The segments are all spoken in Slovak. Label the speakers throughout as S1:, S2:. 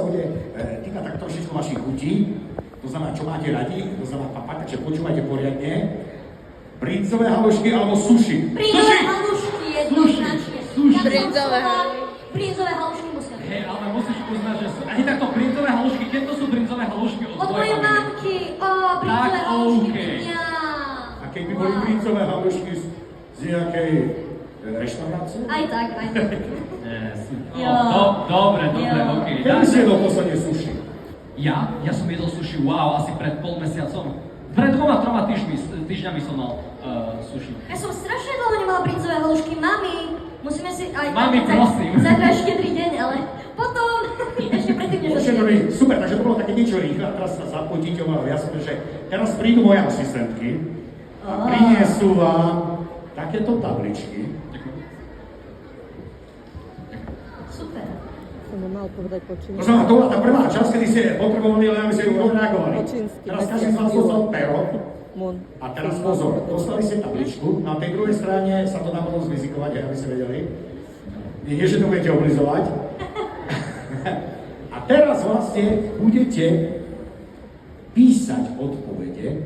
S1: bude týkať tak trošičku vašich chutí. To znamená, čo máte radi, to znamená papať, takže počúvajte poriadne. Brinzové halušky alebo sushi?
S2: Brinzové halušky jednoznačne.
S3: Brinzové
S2: halušky musia.
S4: Hej, ale musíš uznať, že sú ani takto brinzové halušky. Keď to sú brinzové halušky od
S2: mojej mamky. Brinzové halušky.
S1: A keď by boli brinzové halušky z nejakej reštaurácie?
S2: Aj tak.
S4: Dobre, okej.
S1: Kedy si jedol posledne sushi?
S4: Ja som jedol sushi, asi pred pol mesiacom. Pred 2-3 týždňami som mal sushi.
S2: Ja som strašne dlho nemala brinzové halušky. Mami, musíme si aj...
S4: Mami, prosím.
S2: Zajtra štedrý deň, ale potom ešte predtým, než
S1: Štedrý, super, takže to bolo také niečo rýchle a teraz sa zapotíte oveľa viac, že teraz prídu moje asistentky a priniesú vám takéto tabličky.
S2: Super.
S3: Som mal povedať po čínsky.
S1: To znamená, to bola tá prvá časť, kedy ste potrebovali, len aby ste rýchlo reagovali.
S3: Po čínsky.
S1: Teraz každý z vás dostal pero.
S3: Mon.
S1: A teraz pozor, dostali ste tabličku, na tej druhej strane sa to dá potom zvizikovať, aby ste vedeli. Nie, že to budete oblizovať. A teraz vlastne budete písať odpovede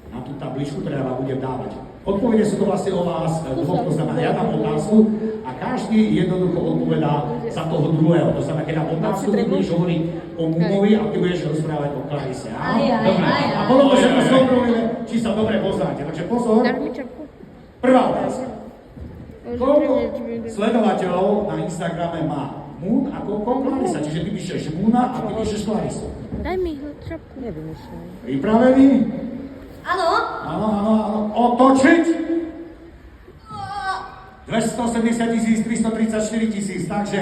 S1: na tú tabličku, ktorá vám budem dávať. Odpovede sú to vlastne o vás dvoch, to znamená, ja dám otázku a každý jednoducho odpovedá za toho druhého. To znamená, keď dám otázku, ty budeš hovoriť o Mumovi a ty budeš rozprávať o Klarise. Dobre. A potom to všetko skontrolujeme, či sa dobre poznáte. Takže pozor. Prvá otázka. Koľko sledovateľov na Instagrame má Moon a koľko Clarisa? Čiže ty píšeš Moona a ty píšeš Clarisu.
S3: Daj mi čapku. Nevymýšľaj.
S1: Pripravení?
S2: Áno.
S1: Áno. Otočiť? 280 000, 334 000, takže